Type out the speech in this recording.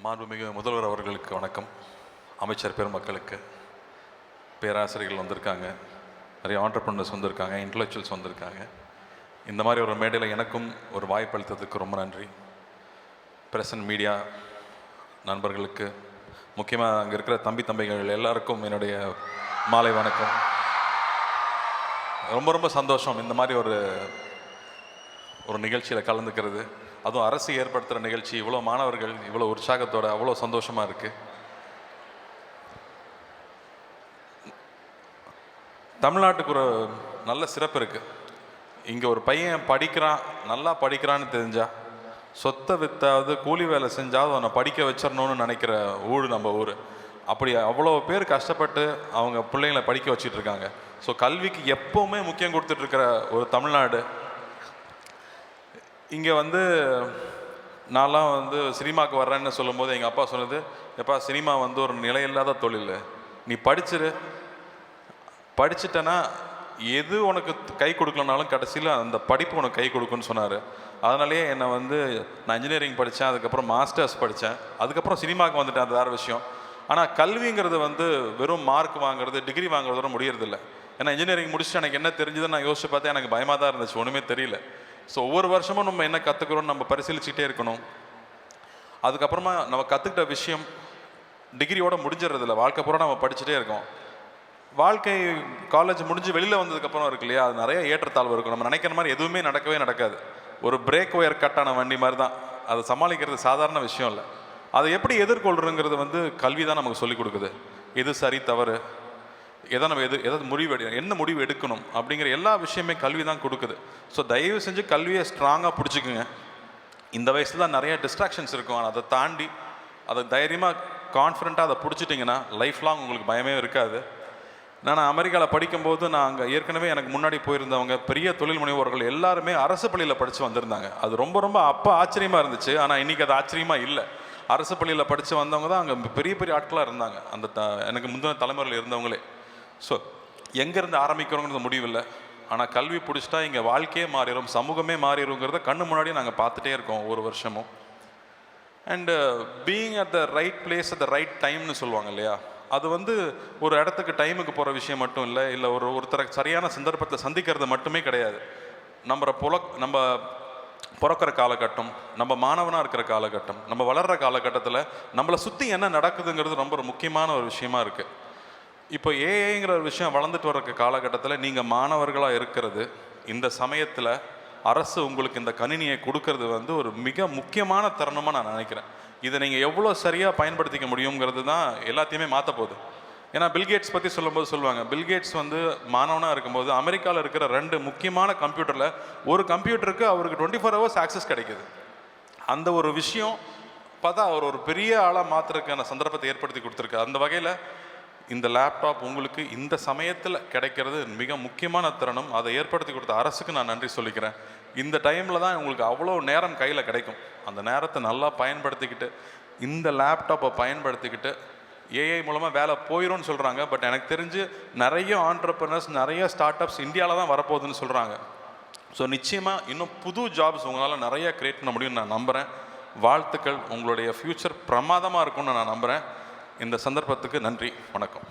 மாண்புமிகு முதல்வர் அவர்களுக்கு வணக்கம். அமைச்சர் பெருமக்களுக்கு, பேராசிரியர்கள் வந்திருக்காங்க, நிறைய ஆண்டர்பிரினர்ஸ் வந்திருக்காங்க, இன்டலெக்சுவல்ஸ் வந்திருக்காங்க. இந்த மாதிரி ஒரு மேடையில் எனக்கும் ஒரு வாய்ப்பு அளித்ததுக்கு ரொம்ப நன்றி. பிரஸ் அண்ட் மீடியா நண்பர்களுக்கு, முக்கியமாக அங்கே இருக்கிற தம்பிகள் எல்லாருக்கும் என்னுடைய மாலை வணக்கம். ரொம்ப ரொம்ப சந்தோஷம் இந்த மாதிரி ஒரு நிகழ்ச்சியில் கலந்துக்கிறது, அதுவும் அரசு ஏற்படுத்துகிற நிகழ்ச்சி. இவ்வளோ மாணவர்கள் இவ்வளோ உற்சாகத்தோட அவ்வளோ சந்தோஷமாக இருக்குது. தமிழ்நாட்டுக்கு ஒரு நல்ல சிறப்பு இருக்குது. இங்கே ஒரு பையன் படிக்கிறான், நல்லா படிக்கிறான்னு தெரிஞ்சா சொத்தை வித்தாவது கூலி வேலை செஞ்சாவது அவனை படிக்க வச்சிடணும்னு நினைக்கிற ஊர் நம்ம ஊர். அப்படி அவ்வளோ பேர் கஷ்டப்பட்டு அவங்க பிள்ளைங்களை படிக்க வச்சிட்ருக்காங்க. ஸோ கல்விக்கு எப்போவுமே முக்கியம் கொடுத்துட்ருக்கிற ஒரு தமிழ்நாடு. இங்கே நான்லாம் சினிமாவுக்கு வர்றேன்னு சொல்லும்போது எங்கள் அப்பா சொன்னது, எப்பா சினிமா ஒரு நிலையில்லாத தொழில், நீ படிச்சுட்டேன்னா எது உனக்கு கை கொடுக்கலனாலும் கடைசியில் அந்த படிப்பு உனக்கு கை கொடுக்குன்னு சொன்னார். அதனாலேயே என்னை நான் இன்ஜினியரிங் படித்தேன், அதுக்கப்புறம் மாஸ்டர்ஸ் படித்தேன், அதுக்கப்புறம் சினிமாவுக்கு வந்துட்டேன். அது வேறு விஷயம். ஆனால் கல்விங்கிறது வெறும் மார்க் வாங்குறது, டிகிரி வாங்குறதோட முடியறதில்லை. ஏன்னா இன்ஜினியரிங் முடிச்சுட்டு எனக்கு என்ன தெரிஞ்சதுன்னு நான் யோசிச்சு பார்த்தேன், எனக்கு பயமாக தான் இருந்துச்சு, ஒன்றுமே தெரியல. ஸோ ஒவ்வொரு வருஷமும் நம்ம என்ன கற்றுக்குறோன்னு நம்ம பரிசீலிச்சுட்டே இருக்கணும். அதுக்கப்புறமா நம்ம கற்றுக்கிட்ட விஷயம் டிகிரியோட முடிஞ்சிடறதில்ல, வாழ்க்கை பூரா நம்ம படிச்சுட்டே இருக்கோம். வாழ்க்கை காலேஜ் முடிஞ்சு வெளியில் வந்ததுக்கப்புறம் இருக்கு இல்லையா, அது நிறைய ஏற்றத்தாழ்வு இருக்கும். நம்ம நினைக்கிற மாதிரி எதுவுமே நடக்காது. ஒரு பிரேக் ஒயர் கட்டான வண்டி மாதிரி தான். அதை சமாளிக்கிறது சாதாரண விஷயம் இல்லை. அதை எப்படி எதிர்கொள்கிறதுங்கிறது கல்வி தான் நமக்கு சொல்லிக் கொடுக்குது. எது சரி தவறு, எதை நம்ம என்ன முடிவு எடுக்கணும் அப்படிங்கிற எல்லா விஷயமே கல்வி தான் கொடுக்குது. ஸோ தயவு செஞ்சு கல்வியை ஸ்ட்ராங்காக பிடிச்சிக்குங்க. இந்த வயசில் தான் நிறைய டிஸ்ட்ராக்ஷன்ஸ் இருக்கும், ஆனால் அதை தாண்டி அதை தைரியமாக கான்ஃபிடென்ட்டாக அதை பிடிச்சிட்டிங்கன்னா லைஃப் லாங் உங்களுக்கு பயமே இருக்காது. நான் அமெரிக்காவில் படிக்கும்போது நான் அங்கே ஏற்கனவே எனக்கு முன்னாடி போயிருந்தவங்க பெரிய தொழில் முனைவோர்கள் எல்லாருமே அரசு பள்ளியில் படித்து வந்திருந்தாங்க. அது ரொம்ப ரொம்ப அப்போ ஆச்சரியமாக இருந்துச்சு. ஆனால் இன்றைக்கி அது ஆச்சரியமாக இல்லை. அரசு பள்ளியில் படித்து வந்தவங்க தான் அங்கே பெரிய பெரிய ஆட்களாக இருந்தாங்க, எனக்கு முந்தின தலைமுறையில் இருந்தவங்களே. ஸோ எங்கேருந்து ஆரம்பிக்கிறோங்கிறது முடிவில்லை, ஆனால் கல்வி பிடிச்சிட்டா இங்கே வாழ்க்கையே மாறிடும், சமூகமே மாறிடுங்கிறத கண்ணு முன்னாடியே நாங்கள் பார்த்துட்டே இருக்கோம் ஒவ்வொரு வருஷமும். And being at the right place at the right டைம்னு சொல்லுவாங்க இல்லையா, அது ஒரு இடத்துக்கு டைமுக்கு போகிற விஷயம் மட்டும் இல்லை ஒருத்தரை சரியான சந்தர்ப்பத்தை சந்திக்கிறது மட்டுமே கிடையாது. நம்ம பிறக்கிற காலகட்டம், நம்ம மாணவனாக இருக்கிற காலகட்டம், நம்ம வளர்கிற காலகட்டத்தில் நம்மளை சுற்றி என்ன நடக்குதுங்கிறது ரொம்ப முக்கியமான ஒரு விஷயமா இருக்குது. இப்போ ஏஐங்கிற ஒரு விஷயம் வளர்ந்துட்டு வர்ற காலகட்டத்தில் நீங்கள் மாணவர்களாக இருக்கிறது, இந்த சமயத்தில் அரசு உங்களுக்கு இந்த கணினியை கொடுக்கறது ஒரு மிக முக்கியமான தருணமாக நான் நினைக்கிறேன். இதை நீங்கள் எவ்வளோ சரியாக பயன்படுத்திக்க முடியுங்கிறது தான் எல்லாத்தையுமே மாற்ற போகுது. ஏன்னா பில்கேட்ஸ் பற்றி சொல்லுவாங்க, பில்கேட்ஸ் மாணவனாக இருக்கும்போது அமெரிக்காவில் இருக்கிற 2 முக்கியமான கம்ப்யூட்டரில் ஒரு கம்ப்யூட்டருக்கு அவருக்கு 24 hours ஆக்சஸ் கிடைக்குது. அந்த ஒரு விஷயம் பார்த்தா அவர் ஒரு பெரிய ஆளாக மாற்றுறதுக்கான சந்தர்ப்பத்தை ஏற்படுத்தி கொடுத்துருக்கு. அந்த வகையில் இந்த லேப்டாப் உங்களுக்கு இந்த சமயத்தில் கிடைக்கிறது மிக முக்கியமான தருணம். அதை ஏற்படுத்தி கொடுத்த அரசுக்கு நான் நன்றி சொல்லிக்கிறேன். இந்த டைமில் தான் உங்களுக்கு அவ்வளோ நேரம் கையில் கிடைக்கும். அந்த நேரத்தை நல்லா பயன்படுத்திக்கிட்டு, இந்த லேப்டாப்பை பயன்படுத்திக்கிட்டு, ஏஐ மூலமாக வேலை போயிடும்னு சொல்கிறாங்க. பட் எனக்கு தெரிஞ்சு நிறைய ஆண்டர்பிரினர்ஸ், நிறைய ஸ்டார்ட் அப்ஸ் இந்தியாவில் தான் வரப்போகுதுன்னு சொல்கிறாங்க. ஸோ நிச்சயமாக இன்னும் புது ஜாப்ஸ் உங்களால் நிறைய க்ரியேட் பண்ண முடியும்னு நான் நம்புகிறேன். வாழ்த்துக்கள். உங்களுடைய ஃப்யூச்சர் பிரமாதமாக இருக்கும்னு நான் நம்புகிறேன். இந்த சந்தர்ப்பத்துக்கு நன்றி, வணக்கம்.